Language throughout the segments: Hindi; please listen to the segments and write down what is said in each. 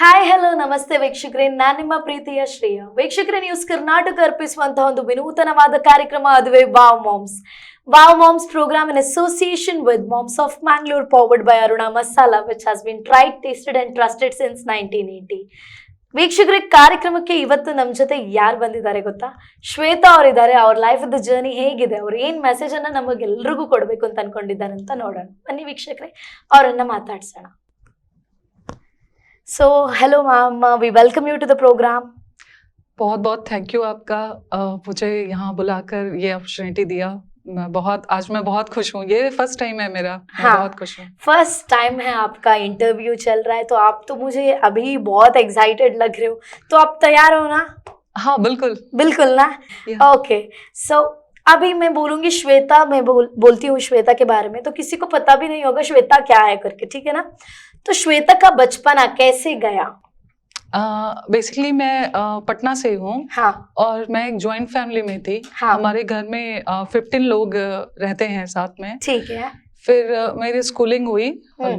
ಹಾಯ್ ಹಲೋ ನಮಸ್ತೆ ವೀಕ್ಷಕರೇ, ನಾನು ನಿಮ್ಮ ಪ್ರೀತಿಯ ಶ್ರೇಯ. ವೀಕ್ಷಕರೇ, ನ್ಯೂಸ್ ಕರ್ನಾಟಕ ಅರ್ಪಿಸುವಂತಹ ಒಂದು ವಿನೂತನವಾದ ಕಾರ್ಯಕ್ರಮ, ಅದುವೇ wow moms. Wow Moms program in association with Moms of Mangalore, powered by Aruna Masala, which has been tried, tasted and trusted since 1980. ವೀಕ್ಷಕರೇ, ಕಾರ್ಯಕ್ರಮಕ್ಕೆ ಇವತ್ತು ನಮ್ಮ ಜೊತೆ ಯಾರು ಬಂದಿದ್ದಾರೆ ಗೊತ್ತಾ? ಶ್ವೇತಾ ಅವರಿದ್ದಾರೆ. ಅವ್ರ ಲೈಫ್ ದ ಜರ್ನಿ ಹೇಗಿದೆ, ಅವ್ರು ಏನು ಮೆಸೇಜ್ ಅನ್ನ ನಮಗೆಲ್ರಿಗೂ ಕೊಡಬೇಕು ಅಂತ ಅನ್ಕೊಂಡಿದ್ದಾರೆ ಅಂತ ನೋಡೋಣ. ಬನ್ನಿ ವೀಕ್ಷಕರೇ, ಅವರನ್ನ ಮಾತಾಡ್ಸೋಣ. So hello ma'am, we welcome you to the program. बहुत बहुत थैंक यू आपका मुझे यहाँ बुलाकर ये अपॉर्चुनिटी दिया. आज मैं बहुत खुश हूँ. ये फर्स्ट टाइम है मेरा. मैं बहुत खुश हूँ. फर्स्ट टाइम है आपका, इंटरव्यू चल रहा है, तो आप तो मुझे अभी बहुत एक्साइटेड लग रहे हो. तो आप तैयार हो ना? हाँ बिल्कुल बिल्कुल ना. ओके, सो अभी मैं बोलूंगी श्वेता, मैं बोलती हूँ श्वेता के बारे में, तो किसी को पता भी नहीं होगा श्वेता क्या है करके, ठीक है ना? तो श्वेता का बचपना कैसे गया? बेसिकली मैं पटना से हूँ. हाँ. और मैं एक जॉइंट फैमिली में थी. हाँ. हमारे घर में 15 लोग रहते हैं साथ में. ठीक है. फिर मेरी स्कूलिंग हुई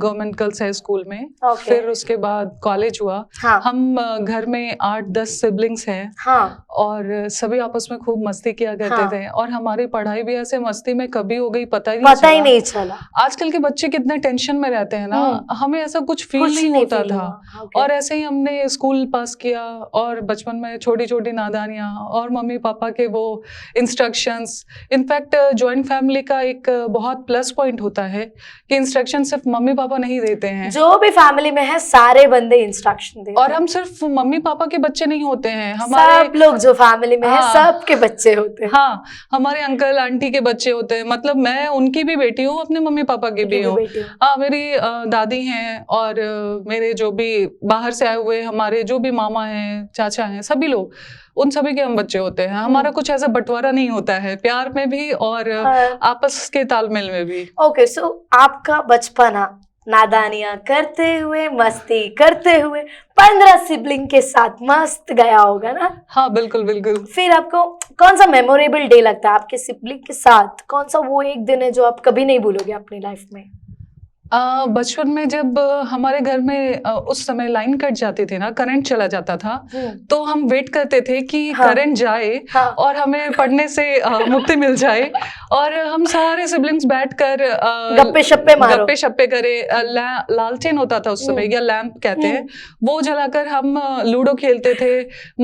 गवर्नमेंट गर्ल्स हाई स्कूल में. फिर उसके बाद कॉलेज हुआ. हाँ. हम घर में 8-10 सिबलिंग्स हैं. हाँ. और सभी आपस में खूब मस्ती किया करते थे. और हमारी पढ़ाई भी ऐसे मस्ती में कभी हो गई पता ही नहीं चला. आजकल के बच्चे कितने टेंशन में रहते हैं ना, हमें ऐसा कुछ फील नहीं होता था. और ऐसे ही हमने स्कूल पास किया और बचपन में छोटी छोटी नादानियां और मम्मी पापा के वो इंस्ट्रक्शंस. इनफैक्ट जॉइंट फैमिली का एक बहुत प्लस पॉइंट होता है कि इंस्ट्रक्शन सिर्फ मम्मी पापा नहीं देते हैं. जो भी फैमिली में है सारे बंदे इंस्ट्रक्शन देते हैं. और हम सिर्फ मम्मी पापा के बच्चे नहीं होते हैं, हमारे सब लोग जो फैमिली में है सबके बच्चे होते हैं. हाँ, हमारे अंकल आंटी के बच्चे होते हैं. मतलब मैं उनकी भी बेटी हूँ, अपने मम्मी पापा की भी हूँ. हाँ, मेरी दादी हैं और मेरे जो भी बाहर से आए हुए हमारे जो भी मामा हैं, चाचा हैं, सभी लोग, उन सभी के हम बच्चे होते हैं. हमारा कुछ ऐसा बंटवारा नहीं होता है, प्यार में भी और आपस के तालमेल में भी. ओके, सो आपका बचपना नादानियां करते हुए, मस्ती करते हुए 15 सिबलिंग के साथ मस्त गया होगा ना? हाँ बिल्कुल बिल्कुल. फिर आपको कौन सा मेमोरेबल डे लगता है आपके सिबलिंग के साथ? कौन सा वो एक दिन है जो आप कभी नहीं भूलोगे अपनी लाइफ में? बचपन में जब हमारे घर में उस समय लाइन कट जाती थी ना, करंट चला जाता था, तो हम वेट करते थे कि करंट जाए और हमें पढ़ने से मुक्ति मिल जाए. और हम सारे सिबलिंग्स बैठकर गप्पे शप्पे करे. लालटेन होता था उस समय, या लैंप कहते हैं, वो जलाकर हम लूडो खेलते थे,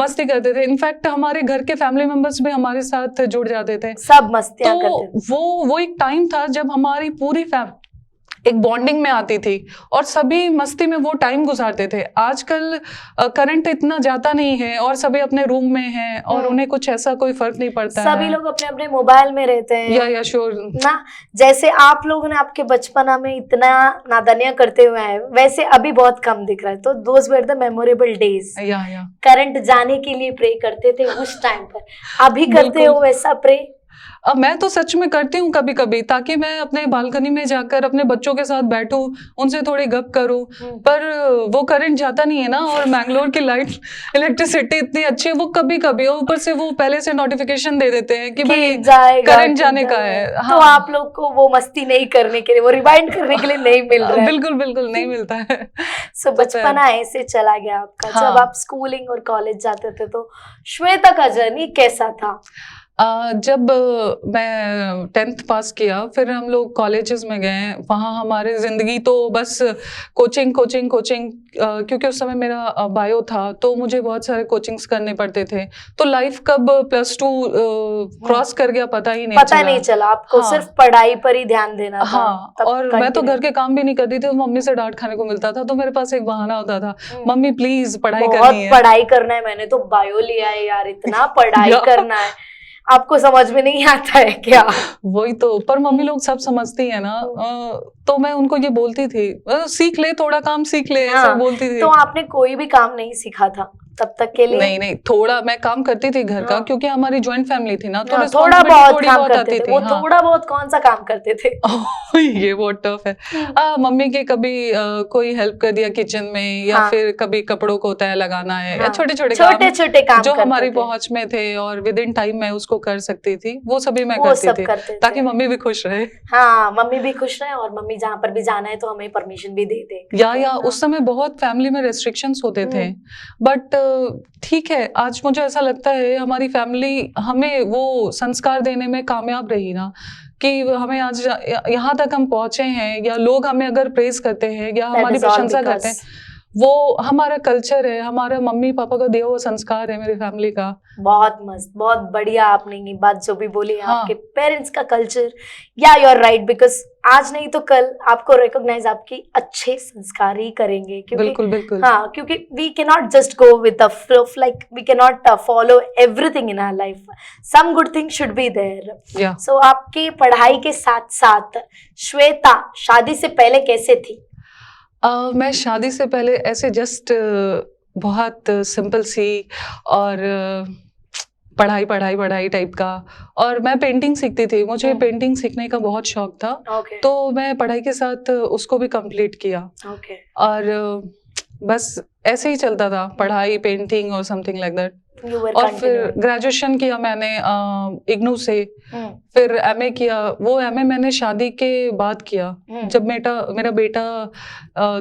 मस्ती करते थे. इनफैक्ट हमारे घर के फैमिली मेंबर्स भी हमारे साथ जुड़ जाते थे, सब मस्तियां करते थे. वो एक टाइम था जब हमारी पूरी एक बॉन्डिंग में आती थी और सभी मस्ती में वो टाइम गुजारते थे. आजकल करंट इतना जाता नहीं है और सभी अपने रूम में हैं और उन्हें कुछ ऐसा कोई फर्क नहीं पड़ता है. सभी लोग अपने अपने मोबाइल में रहते हैं. या श्योर ना, जैसे आप लोगों ने आपके बचपना में इतना नादानियां करते हुए हैं, वैसे अभी बहुत कम दिख रहा है. तो those were the memorable days. Current जाने के लिए प्रे करते थे उस टाइम पर. अभी करते हो वैसा प्रे? अब मैं तो सच में करती हूँ कभी कभी, ताकि मैं अपने बालकनी में जाकर अपने बच्चों के साथ बैठूं, उनसे थोड़ी गप करूं. पर वो करंट जाता नहीं है ना, और मैंगलोर की लाइट इलेक्ट्रिसिटी इतनी अच्छी है, वो कभी कभी ऊपर से वो पहले से नोटिफिकेशन दे देते हैं कि भाई करंट जाने का है. हाँ. तो आप लोग को वो मस्ती नहीं करने के लिए, वो रिवाइंड करने के लिए नहीं मिल रहा है. बिल्कुल बिल्कुल नहीं मिलता है. सो बचपना ऐसे चला गया आपका. जब आप स्कूलिंग और कॉलेज जाते थे तो श्वेता का जर्नी कैसा था? जब मैं 10th पास किया, फिर हम लोग कॉलेजेस में गए. वहाँ हमारे ज़िंदगी तो बस कोचिंग क्योंकि उस समय मेरा बायो था, तो मुझे बहुत सारे कोचिंग्स करने पड़ते थे. तो लाइफ कब +2 क्रॉस कर गया पता नहीं चला. आपको सिर्फ पढ़ाई पर ही ध्यान देना था. हाँ, और मैं तो घर के काम भी नहीं करती थी, तो मम्मी से डांट खाने को मिलता था. तो मेरे पास एक बहाना होता था, मम्मी प्लीज पढ़ाई करनी है. पढ़ाई करना है, मैंने तो बायो लिया है यार, इतना पढ़ाई करना है. आपको समझ में नहीं आता है क्या? वही तो, पर मम्मी लोग सब समझती है ना. तो मैं उनको ये बोलती थी, सीख ले, थोड़ा काम सीख ले. ऐसा बोलती थी. तो आपने कोई भी काम नहीं सीखा था तब तक के लिए? नहीं, थोड़ा मैं काम करती थी घर का, क्योंकि हमारी जॉइंट फैमिली थी ना, तो थोड़ा बहुत काम करते थे. वो थोड़ा बहुत कौन सा काम करते थे? ये बहुत टफ है. मम्मी के कभी कोई हेल्प कर दिया किचन में, या फिर कभी कपड़ों को तय लगाना है, या छोटे छोटे काम जो हमारी पहुंच में थे और विद इन टाइम मैं उसको कर सकती थी, वो सभी मैं करती थी, ताकि मम्मी भी खुश रहे. हाँ, मम्मी भी खुश रहे और मम्मी फैमिली जहाँ पर भी जाना है तो हमें परमिशन भी देते हैं। या उस समय बहुत फैमिली में रेस्ट्रिक्शंस होते थे, बट ठीक है, आज मुझे ऐसा लगता है हमारी फैमिली हमें वो संस्कार देने में कामयाब रही ना, कि हमें आज यहाँ तक हम पहुंचे हैं, या लोग हमें अगर प्रेज करते हैं या हमारी प्रशंसा करते हैं, वो हमारा कल्चर है, हमारा मम्मी पापा का दिया हुआ संस्कार है, मेरी फैमिली का। बहुत मस्त, बहुत बढ़िया आपने ये बात जो भी बोली, हाँ। आपके पेरेंट्स का कल्चर, या यू आर राइट, बिकॉज आज नहीं तो कल आपको रिकॉग्नाइज आपकी अच्छे संस्कार ही करेंगे, क्योंकि बिल्कुल बिल्कुल, हाँ, क्योंकि we can not just go with the flow, like we can not follow everything in our life, some good thing should be there. So आपकी पढ़ाई के साथ साथ श्वेता शादी से पहले कैसे थी? मैं शादी से पहले ऐसे जस्ट बहुत सिंपल सी और पढ़ाई पढ़ाई पढ़ाई टाइप का, और मैं पेंटिंग सीखती थी, मुझे पेंटिंग सीखने का बहुत शौक था। तो मैं पढ़ाई के साथ उसको भी कंप्लीट किया, और बस ऐसे ही चलता था, पढ़ाई, पेंटिंग और समथिंग लाइक दैट। और फिर ग्रेजुएशन किया मैंने इग्नू से, फिर एमए किया। वो एमए मैंने शादी के बाद किया, जब मेरा बेटा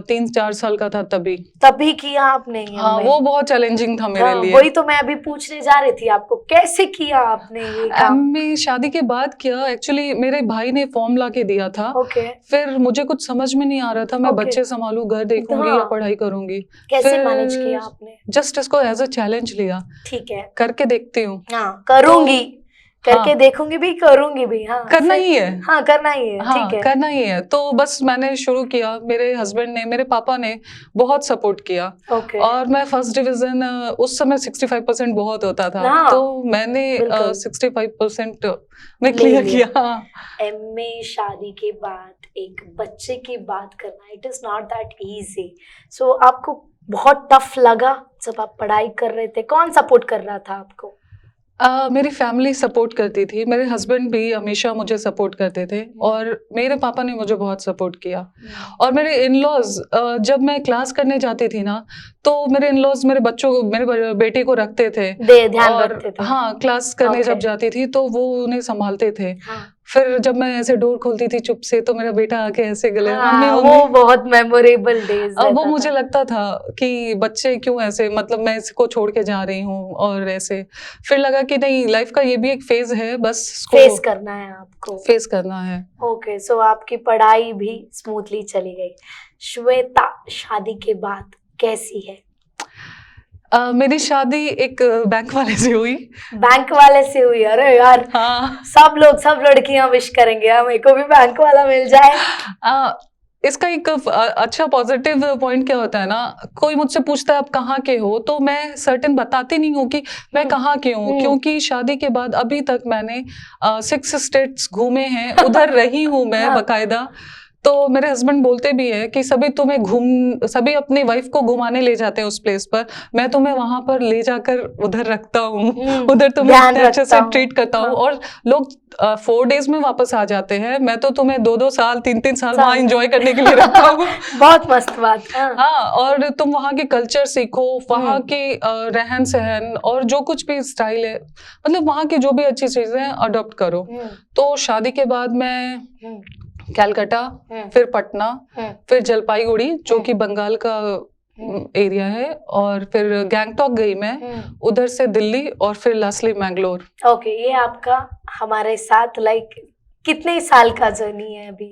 3-4 साल का था, तभी किया आपने। हाँ, वो बहुत चैलेंजिंग था मेरे लिए। वही तो मैं अभी पूछने जा रही थी आपको, कैसे किया आपने ये काम? एमए शादी के बाद किया। एक्चुअली मेरे भाई ने फॉर्म ला के दिया था, फिर मुझे कुछ समझ में नहीं आ रहा था, मैं बच्चे संभालूं, घर देखूंगी या पढ़ाई करूंगी। कैसे मैनेज किया आपने? जस्ट इसको एज अ चैलेंज लिया, ठीक है, करके देखती हूँ, करूंगी, करके देखूंगी भी, करूंगी भी। हाँ, करना ही है, हाँ करना ही है, हाँ, ठीक है, करना ही है। तो बस मैंने शुरू किया, मेरे हस्बैंड ने, मेरे पापा ने बहुत सपोर्ट किया। और मैं फर्स्ट डिवीजन, उस समय 65% बहुत होता था, तो मैंने 65% में क्लियर किया। एमए शादी के बाद एक बच्चे की बात करना, it is not that easy. So आपको बहुत टफ लगा जब आप पढ़ाई कर रहे थे? कौन सपोर्ट कर रहा था आपको? मेरी फैमिली सपोर्ट करती थी, मेरे हस्बैंड भी हमेशा मुझे सपोर्ट करते थे, और मेरे पापा ने मुझे बहुत सपोर्ट किया। और मेरे इन-लॉज, जब मैं क्लास करने जाती थी ना, तो मेरे इन-लॉज मेरे बच्चों को, मेरे बेटे को रखते थे, ध्यान रखते थे। हाँ, क्लास करने जब जाती थी तो वो उन्हें संभालते थे। फिर जब मैं ऐसे डोर खोलती थी चुप से, तो मेरा बेटा आके ऐसे गले, वो बहुत मेमोरेबल डेज। वो मुझे लगता था कि बच्चे क्यों ऐसे, मतलब मैं इसको छोड़ के जा रही हूँ, और ऐसे फिर लगा कि नहीं, लाइफ का ये भी एक फेज है, बस फेस करना है, आपको फेस करना है। ओके, सो आपकी पढ़ाई भी स्मूथली चली गई। श्वेता शादी के बाद कैसी है? मेरी शादी एक बैंक वाले से हुई। बैंक वाले से हुई? अरे यार, हाँ, सब लड़कियां विश करेंगे हमें को भी बैंक वाला मिल जाए। इसका एक अच्छा पॉजिटिव पॉइंट क्या होता है ना, कोई मुझसे पूछता है आप कहाँ के हो, तो मैं सर्टेन बताती नहीं हूँ कि मैं कहाँ की हूँ, क्योंकि शादी के बाद अभी तक मैंने 6 स्टेट्स घूमे हैं, उधर रही हूँ मैं बकायदा। तो मेरे हस्बैंड बोलते भी है कि सभी अपनी वाइफ को घुमाने ले जाते हैं उस प्लेस पर, मैं तुम्हें वहां पर ले जाकर उधर रखता हूँ, उधर तुम्हें अच्छे से ट्रीट करता हूँ, और लोग 4 डेज में वापस आ जाते हैं, मैं तो तुम्हें 2-2 साल 3-3 साल वहाँ एंजॉय करने के लिए रखता हूँ। बहुत मस्त बात। हाँ, और तुम वहाँ के कल्चर सीखो, वहाँ के रहन सहन और जो कुछ भी स्टाइल है, मतलब वहाँ की जो भी अच्छी चीजें अडॉप्ट करो। तो शादी के बाद मैं कलकत्ता, फिर पटना, फिर जलपाईगुड़ी जो कि बंगाल का एरिया है, और फिर गैंगटॉक गई मैं, उधर से दिल्ली, और फिर लास्टली मैंगलोर। ओके, ये आपका हमारे साथ लाइक कितने साल का जर्नी है अभी?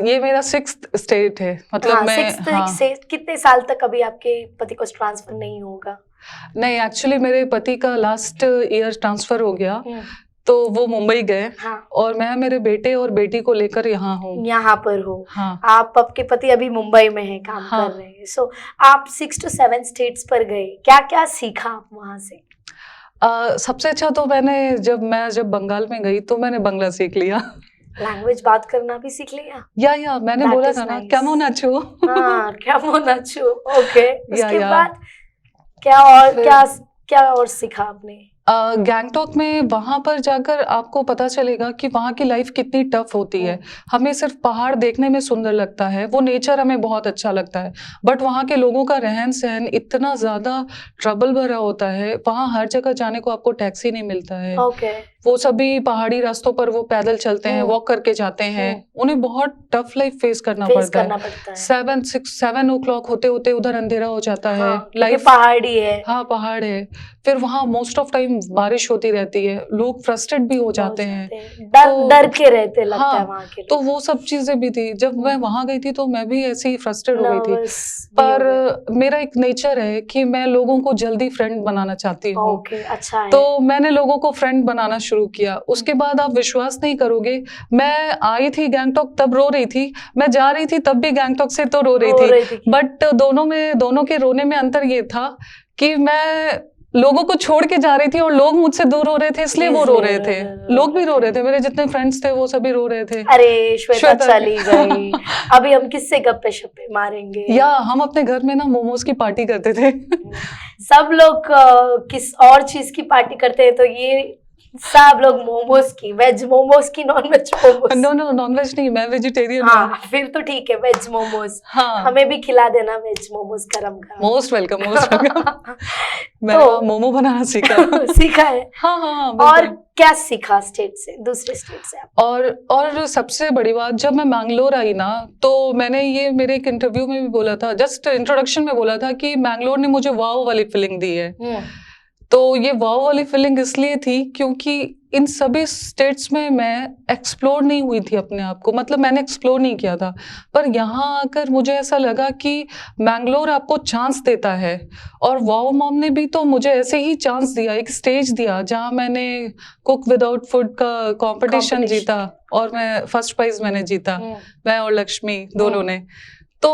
ये मेरा 6th स्टेट है, मतलब मैं 6th से कितने साल तक अभी आपके पति को ट्रांसफर नहीं होगा? नहीं, एक्चुअली मेरे पति का लास्ट ईयर ट्रांसफर हो गया, तो वो मुंबई गए। और मैं मेरे बेटे और बेटी को लेकर यहाँ हूँ, यहाँ पर हो। आप, आपके पति अभी मुंबई में है, काम कर रहे हैं। सो आप 6 to 7 स्टेट्स पर गए, क्या क्या सीखा आप वहाँ से? सबसे अच्छा तो जब बंगाल में गई तो मैंने बंगला सीख लिया। लैंग्वेज बात करना भी सीख लिया? या मैंने बोला था ना, केमन आछो। हाँ, केमन आछो। ओके, उसके बाद क्या और सीखा आपने? गैंगटॉक में वहां पर जाकर आपको पता चलेगा कि वहां की लाइफ कितनी टफ होती है। हमें सिर्फ पहाड़ देखने में सुंदर लगता है, वो नेचर हमें बहुत अच्छा लगता है, बट वहां के लोगों का रहन सहन इतना ज्यादा ट्रबल भरा होता है। वहां हर जगह जाने को आपको टैक्सी नहीं मिलता है। वो सभी पहाड़ी रास्तों पर वो पैदल चलते हैं, वॉक करके जाते हैं, उन्हें बहुत टफ लाइफ फेस करना पड़ता है। 7-6-7 o'clock होते होते उधर अंधेरा हो जाता है। लाइफ पहाड़ी है। हाँ, पहाड़ है। फिर वहाँ मोस्ट ऑफ टाइम बारिश होती रहती है, लोग फ्रस्ट्रेट भी हो जाते हैं, डर के रहते लगता है वहाँ के। तो वो सब चीजें भी थी। जब मैं वहां गई थी तो मैं भी ऐसे ही फ्रस्ट्रेट हो गई थी, पर मेरा एक नेचर है कि मैं लोगों को जल्दी फ्रेंड बनाना चाहती हूँ। अच्छा है। तो मैंने लोगों को फ्रेंड बनाना शुरू किया। उसके बाद आप विश्वास नहीं करोगे, मैं आई थी गैंगटॉक तब रो रही थी, मैं जा रही थी तब भी गैंगटॉक से तो रो रही थी, बट दोनों के रोने में अंतर ये था कि मैं लोगों को छोड़ के जा रही थी और लोग मुझसे दूर हो रहे थे, इसलिए वो रो रहे थे। लोग भी रो रहे थे, मेरे जितने फ्रेंड्स थे वो सभी रो रहे थे। अरे श्वेता चली गई, अभी हम किससे गप्पे शप्पे मारेंगे? या हम अपने घर में ना मोमोज की पार्टी करते थे। सब लोग किस और चीज की पार्टी करते हैं, तो ये सब लोग मोमोज की, वेज मोमोज की, non veg momos. No non veg नहीं, मैं वेजिटेरियन। हाँ, फिर तो ठीक है, वेज मोमोज। हाँ, हमें भी खिला देना वेज मोमोज गरम गरम। Most welcome, most welcome. मैं मोमो बनाना सीखा है। हाँ। और क्या सीखा स्टेट से, दूसरे स्टेट से? और सबसे बड़ी बात, जब मैं मैंगलोर आई ना, तो मैंने ये मेरे एक इंटरव्यू में भी बोला था, जस्ट इंट्रोडक्शन में बोला था कि मैंगलोर ने मुझे वाव वाली फीलिंग दी है। तो ये वाव वाली फीलिंग इसलिए थी क्योंकि इन सभी स्टेट्स में मैं एक्सप्लोर नहीं हुई थी अपने आप को, मतलब मैंने एक्सप्लोर नहीं किया था। पर यहाँ आकर मुझे ऐसा लगा कि मैंगलोर आपको चांस देता है, और वाव मॉम ने भी तो मुझे ऐसे ही चांस दिया, एक स्टेज दिया जहाँ मैंने कुक विदाउट फूड का कंपटीशन जीता, और मैं फर्स्ट प्राइज मैंने जीता, मैं और लक्ष्मी दोनों ने। तो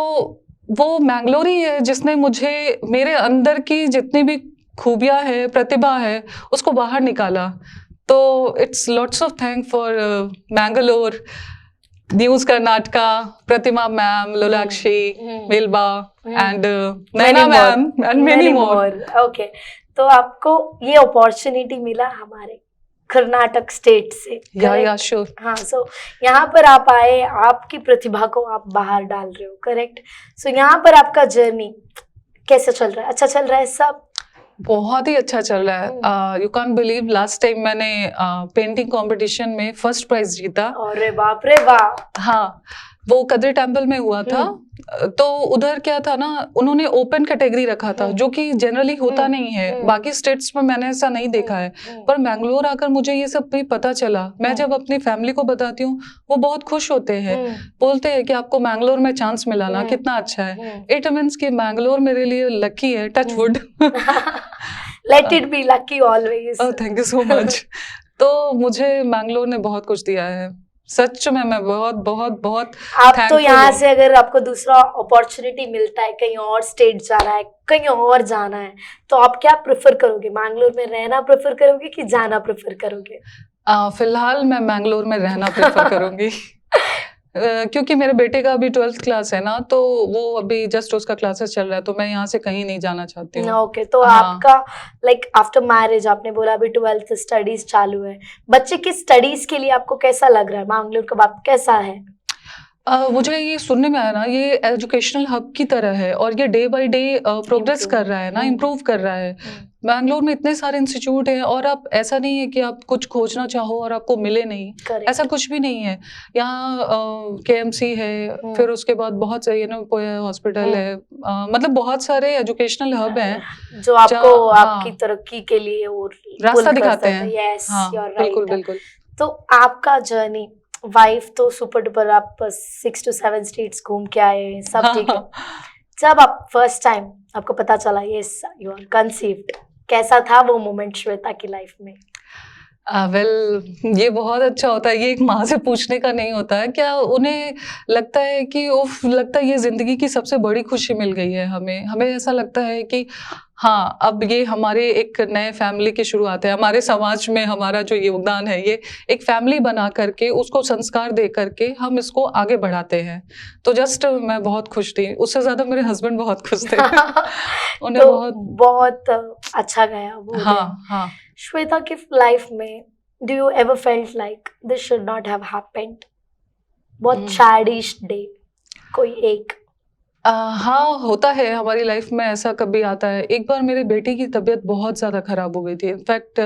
वो मैंगलोर ही है जिसने मुझे मेरे अंदर की जितनी भी खूबियां है, प्रतिभा है, उसको बाहर निकाला। तो it's lots of thank for Mangalore, news Karnataka, Pratima ma'am, Lolakshi, Milba and Naina ma'am and many more. Okay, तो आपको ये अपॉर्चुनिटी मिला हमारे कर्नाटक स्टेट से। या श्योर। हाँ, सो यहाँ पर आप आए, आपकी प्रतिभा को आप बाहर डाल रहे हो, करेक्ट? सो यहाँ पर आपका जर्नी कैसे चल रहा है? अच्छा चल रहा है सब? बहुत ही अच्छा चल रहा है। You can believe, last time मैंने पेंटिंग कंपटीशन में फर्स्ट प्राइज जीता। अरे बाप रे बाप। हाँ, वो कदर टेम्पल में हुआ था। तो उधर क्या था ना, उन्होंने ओपन कैटेगरी रखा था, जो कि जनरली होता नहीं है, बाकी स्टेट्स में मैंने ऐसा नहीं देखा है। पर मैंगलोर आकर मुझे ये सब भी पता चला। मैं जब अपनी फैमिली को बताती हूँ, वो बहुत खुश होते हैं, बोलते हैं कि आपको मैंगलोर में चांस मिला ना, कितना अच्छा है। इट मीन्स कि मैंगलोर मेरे लिए लकी है, touch wood. Let it be lucky always. Oh, thank you so much. तो मुझे मैंगलोर ने बहुत कुछ दिया है, सच में। मैं बहुत बहुत बहुत आप तो यहाँ से अगर आपको दूसरा अपॉर्चुनिटी मिलता है, कहीं और स्टेट जाना है, कहीं और जाना है, तो आप क्या प्रेफर करोगे? मैंगलोर में रहना प्रेफर करोगे कि जाना प्रेफर करोगे? फिलहाल मैं मैंगलोर में रहना प्रेफर करूंगी। क्योंकि मेरे बेटे का अभी 12th क्लास है ना, तो वो अभी जस्ट उसका क्लासेस चल रहा है, तो मैं यहाँ से कहीं नहीं जाना चाहती हूँ। ओके, तो आपका लाइक आफ्टर मैरिज, आपने बोला अभी 12th स्टडीज चालू है, बच्चे की स्टडीज के लिए आपको कैसा लग रहा है? मैंगलोर का बात कैसा है? मुझे ये सुनने में आया ना, ये एजुकेशनल हब की तरह है, और ये डे बाय डे प्रोग्रेस कर रहा है ना, इम्प्रूव कर रहा है। बैंगलोर में इतने सारे इंस्टीट्यूट हैं, और आप ऐसा नहीं है कि आप कुछ खोजना चाहो और आपको मिले नहीं। Correct. ऐसा कुछ भी नहीं है। यहाँ KMC है, फिर उसके बाद बहुत सारे पोया हॉस्पिटल है, मतलब बहुत सारे एजुकेशनल हब हैं जो आपको आपकी तरक्की के लिए और रास्ता दिखाते हैं। Yes, you are right. बिल्कुल बिल्कुल। तो आपका जर्नी, वाइफ तो सुपर डुपर, आप 6 to 7 स्टेट्स घूम के आए, सब ठीक है। जब आप फर्स्ट टाइम आपको पता चला यस यू आर कंसीव्ड, कैसा था वो मोमेंट श्वेता की लाइफ में? ये बहुत अच्छा होता है। ये एक माँ से पूछने का नहीं होता है क्या? उन्हें लगता है कि लगता है ये जिंदगी की सबसे बड़ी खुशी मिल गई है हमें ऐसा लगता है कि हाँ, अब ये हमारे एक नए फैमिली की शुरुआत है। हमारे समाज में हमारा जो योगदान है, ये एक फैमिली बना करके, उसको संस्कार दे करके हम इसको आगे बढ़ाते हैं। तो जस्ट मैं बहुत खुश थी, उससे ज्यादा मेरे हस्बैंड बहुत खुश थे। उन्हें तो बहुत अच्छा गया वो। हाँ। श्वेता की लाइफ में do you ever felt like this should not have happened? बहुत चैडिश डे कोई एक? हाँ, होता है हमारी लाइफ में, ऐसा कभी आता है। एक बार मेरे बेटे की तबीयत बहुत ज़्यादा ख़राब हो गई थी। इनफैक्ट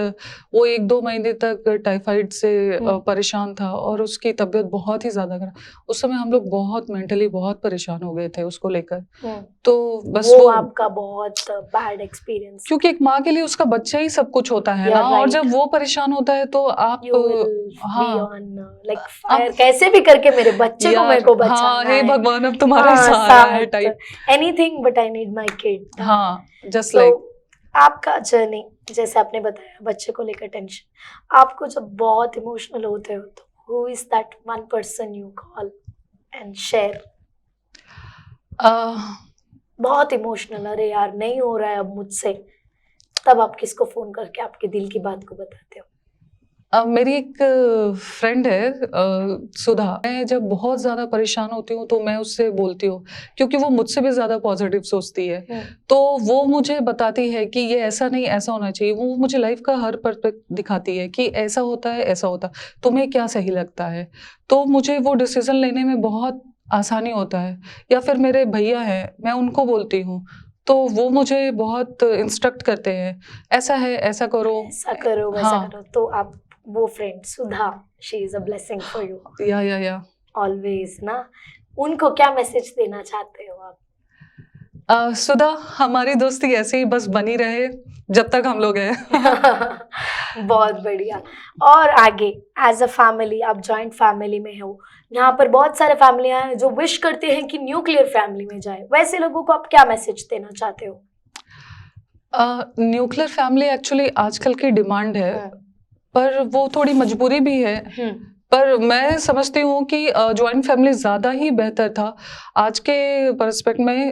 वो 1-2 महीने तक टाइफाइड से परेशान था और उसकी तबीयत बहुत ही ज़्यादा खराब। उस समय हम लोग बहुत मेंटली बहुत परेशान हो गए थे उसको लेकर। तो बस वो आपका बहुत बैड एक्सपीरियंस, क्योंकि एक माँ के लिए उसका बच्चा ही सब कुछ होता है ना, और जब वो परेशान होता है तो आप कैसे भी करके मेरे बच्चे को मेरे को बचाना हाँ, हे है, भगवान अब तुम्हारा सहारा है type, anything but I need my kid. हाँ, जस्ट लाइक आपका जर्नी, जैसे आपने बताया बच्चे को लेकर टेंशन, आपको जब बहुत इमोशनल होते हो तो who is that one person you call and share? बहुत इमोशनल, अरे यार नहीं हो रहा है अब मुझसे, तब आप किसको फोन करके आपके दिल की बात को बताते हो? मेरी एक फ्रेंड है सुधा। मैं जब बहुत ज़्यादा परेशान होती हूँ तो मैं उससे बोलती हूँ, क्योंकि वो मुझसे भी ज़्यादा पॉजिटिव सोचती है। तो वो मुझे बताती है कि ये ऐसा नहीं, ऐसा होना चाहिए। वो मुझे लाइफ का हर पर्सपेक्टिव दिखाती है कि ऐसा होता है, ऐसा होता है, तुम्हें क्या सही लगता है। तो मुझे वो डिसीजन लेने में बहुत आसानी होता है। या फिर मेरे भैया हैं, मैं उनको बोलती हूँ तो वो मुझे बहुत इंस्ट्रक्ट करते हैं, ऐसा है, ऐसा करो, ऐसा करो, वैसा करो। तो आप वो friend Sudha, she is a blessing for you. या ऑलवेज ना। उनको क्या मैसेज देना चाहते हो आप? सुधा, हमारी दोस्ती ऐसे ही बस बनी रहे जब तक हम लोग हैं। बहुत बढ़िया। और आगे एज अ फैमिली, आप जॉइंट फैमिली में हो, यहाँ पर बहुत सारे फैमिलियां हैं जो विश करते हैं कि न्यूक्लियर फैमिली में जाए, वैसे लोगों को आप क्या मैसेज देना चाहते हो? न्यूक्लियर फैमिली एक्चुअली आजकल की डिमांड है, पर वो थोड़ी मजबूरी भी है। पर मैं समझती हूँ कि जॉइंट फैमिली ज़्यादा ही बेहतर था आज के पर्सपेक्ट में।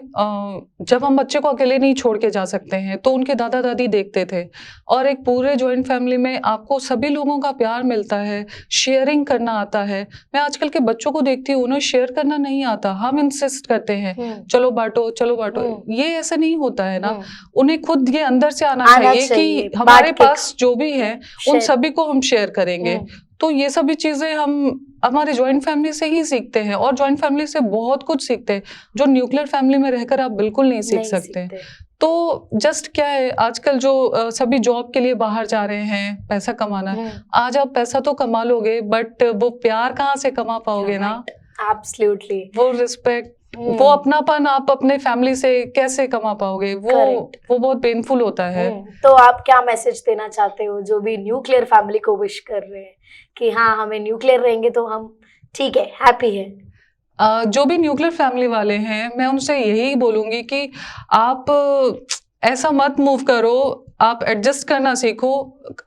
जब हम बच्चे को अकेले नहीं छोड़ के जा सकते हैं तो उनके दादा दादी देखते थे, और एक पूरे जॉइंट फैमिली में आपको सभी लोगों का प्यार मिलता है, शेयरिंग करना आता है। मैं आजकल के बच्चों को देखती हूँ, उन्हें शेयर करना नहीं आता। हम इंसिस्ट करते हैं चलो बांटो, चलो बांटो। ये ऐसा नहीं होता है ना, उन्हें खुद ये अंदर से आना चाहिए कि हमारे पास जो भी है उन सभी को हम शेयर करेंगे। तो ये सभी चीजें हम हमारे जॉइंट फैमिली से ही सीखते हैं, और जॉइंट फैमिली से बहुत कुछ सीखते हैं जो न्यूक्लियर फैमिली में रहकर आप बिल्कुल नहीं सीख सकते। तो जस्ट क्या है, आजकल जो सभी जॉब के लिए बाहर जा रहे हैं पैसा कमाना, आज आप पैसा तो कमा लोगे बट वो प्यार कहाँ से कमा पाओगे ना? एब्सोल्युटली। वो रिस्पेक्ट, वो अपनापन आप अपने फैमिली से कैसे कमा पाओगे? वो बहुत पेनफुल होता है। तो आप क्या मैसेज देना चाहते हो जो भी न्यूक्लियर फैमिली को विश कर रहे हैं कि हाँ हमें न्यूक्लियर रहेंगे तो हम ठीक है, हैप्पी है? जो भी न्यूक्लियर फैमिली वाले हैं, मैं उनसे यही बोलूंगी कि आप ऐसा मत मूव करो, आप एडजस्ट करना सीखो।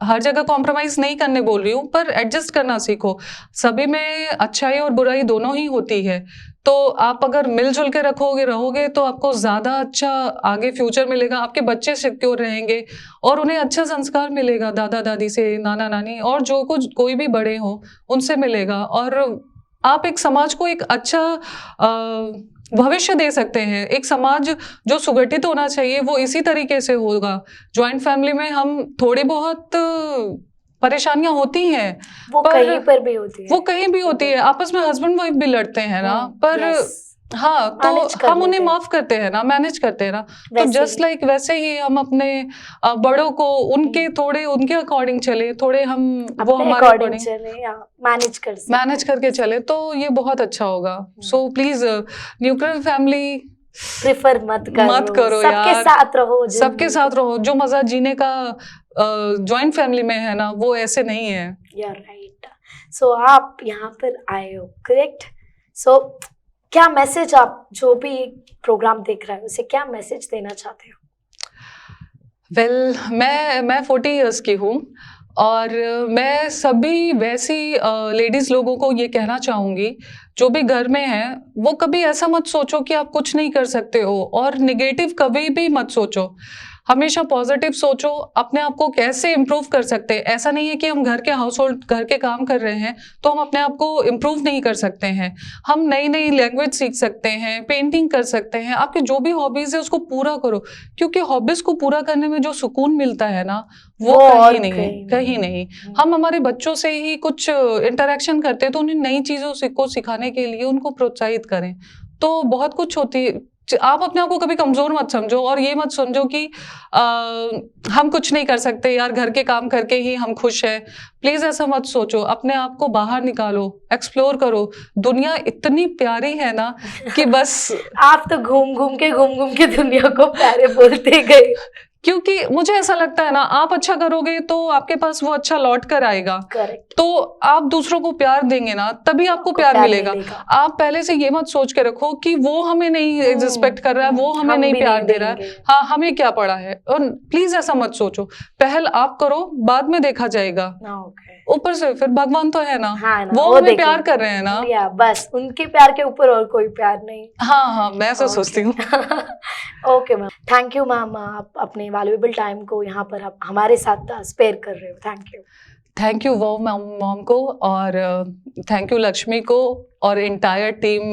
हर जगह कॉम्प्रोमाइज नहीं करने बोल रही हूँ, पर एडजस्ट करना सीखो। सभी में अच्छाई और बुराई दोनों ही होती है, तो आप अगर मिलजुल के रहोगे तो आपको ज्यादा अच्छा आगे फ्यूचर मिलेगा। आपके बच्चे सिक्योर रहेंगे और उन्हें अच्छा संस्कार मिलेगा दादा दादी से, नाना नानी और जो कुछ कोई भी बड़े हो उनसे मिलेगा, और आप एक समाज को एक अच्छा भविष्य दे सकते हैं। एक समाज जो सुगठित होना चाहिए वो इसी तरीके से होगा। जॉइंट फैमिली में हम थोड़ी बहुत परेशानियां होती हैं, वो कहीं पर भी होती है, वो कहीं भी होती है। आपस में हस्बैंड वाइफ भी लड़ते हैं ना, पर हाँ, तो हम उन्हें माफ करते हैं ना, मैनेज करते हैं ना। तो जस्ट लाइक वैसे ही हम अपने बड़ों को उनके अकॉर्डिंग चले, थोड़े हम वो हमारे अकॉर्डिंग चले, मैनेज करके चले, तो ये बहुत अच्छा होगा। So please nuclear family prefer मत करो सबके साथ रहो। जो मजा जीने का जॉइंट फैमिली में है ना, वो ऐसे नहीं है। You're right. So आप यहाँ पर आए हो, करेक्ट? सो क्या मैसेज, आप जो भी प्रोग्राम देख रहा है उसे क्या मैसेज देना चाहते हो? वेल, मैं 40 इयर्स की हूँ, और मैं सभी वैसी लेडीज लोगों को ये कहना चाहूंगी जो भी घर में है, वो कभी ऐसा मत सोचो कि आप कुछ नहीं कर सकते हो, और निगेटिव कभी भी मत सोचो। हमेशा पॉजिटिव सोचो, अपने आप को कैसे इम्प्रूव कर सकते हैं। ऐसा नहीं है कि हम घर के काम कर रहे हैं तो हम अपने आप को इम्प्रूव नहीं कर सकते हैं। हम नई नई लैंग्वेज सीख सकते हैं, पेंटिंग कर सकते हैं। आपके जो भी हॉबीज है उसको पूरा करो, क्योंकि हॉबीज को पूरा करने में जो सुकून मिलता है ना, वो कहीं नहीं। हम हमारे बच्चों से ही कुछ इंटरेक्शन करते हैं तो उन्हें नई चीजों को सिखाने के लिए उनको प्रोत्साहित करें, तो बहुत कुछ आप अपने आप को कभी कमजोर मत समझो और ये मत समझो कि हम कुछ नहीं कर सकते यार, घर के काम करके ही हम खुश हैं। प्लीज ऐसा मत सोचो, अपने आप को बाहर निकालो, एक्सप्लोर करो। दुनिया इतनी प्यारी है ना कि बस आप तो घूम घूम के दुनिया को प्यारे बोलते गए। क्योंकि मुझे ऐसा लगता है ना, आप अच्छा करोगे तो आपके पास वो अच्छा लौट कर आएगा। करेक्ट। तो आप दूसरों को प्यार देंगे ना, तभी आपको प्यार मिलेगा। आप पहले से ये मत सोच के रखो कि वो हमें नहीं रिस्पेक्ट कर रहा है, वो हमें नहीं प्यार दे रहा है, हाँ हमें क्या पड़ा है। और प्लीज ऐसा मत सोचो, पहल आप करो, बाद में देखा जाएगा। ऊपर से फिर भगवान तो है ना, हाँ ना, वो हमें प्यार कर रहे हैं ना, या बस उनके प्यार के ऊपर और कोई प्यार नहीं। हाँ मैं ऐसा सोचती हूँ। Okay ma'am, thank you ma'am, आप अपने वैल्यूएबल टाइम को यहाँ पर आप हमारे साथ स्पेयर कर रहे हो। थैंक यू वो मॉम को, और थैंक यू लक्ष्मी को और इंटायर टीम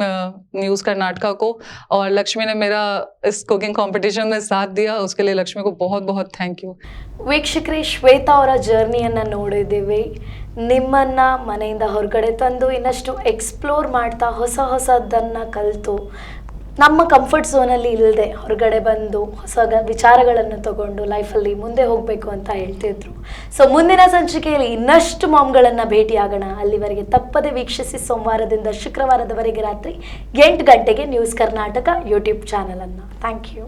न्यूज़ कर्नाटका को। और लक्ष्मी ने मेरा इस कुकिंग कंपटीशन में साथ दिया, उसके लिए लक्ष्मी को बहुत बहुत थैंक यू। ವೀಕ್ಷಕರೇ, ಶ್ವೇತಾ ಅವರ ಜರ್ನಿಯನ್ನು ನೋಡಿದ್ದೀವಿ. ನಿಮ್ಮನ್ನು ಮನೆಯಿಂದ ಹೊರಗಡೆ ತಂದು ಇನ್ನಷ್ಟು ಎಕ್ಸ್ಪ್ಲೋರ್ ಮಾಡ್ತಾ ಹೊಸದನ್ನು ಕಲಿತು ನಮ್ಮ ಕಂಫರ್ಟ್ ಝೋನಲ್ಲಿ ಇಲ್ಲದೆ ಹೊರಗಡೆ ಬಂದು ಹೊಸ ವಿಚಾರಗಳನ್ನು ತಗೊಂಡು ಲೈಫಲ್ಲಿ ಮುಂದೆ ಹೋಗಬೇಕು ಅಂತ ಹೇಳ್ತಿದ್ರು. ಸೊ ಮುಂದಿನ ಸಂಚಿಕೆಯಲ್ಲಿ ಇನ್ನಷ್ಟು ಮಾಮ್ಗಳನ್ನು ಭೇಟಿಯಾಗೋಣ. ಅಲ್ಲಿವರೆಗೆ ತಪ್ಪದೆ ವೀಕ್ಷಿಸಿ ಸೋಮವಾರದಿಂದ ಶುಕ್ರವಾರದವರೆಗೆ ರಾತ್ರಿ 8 ಗಂಟೆಗೆ ನ್ಯೂಸ್ ಕರ್ನಾಟಕ ಯೂಟ್ಯೂಬ್ ಚಾನಲನ್ನು. Thank you.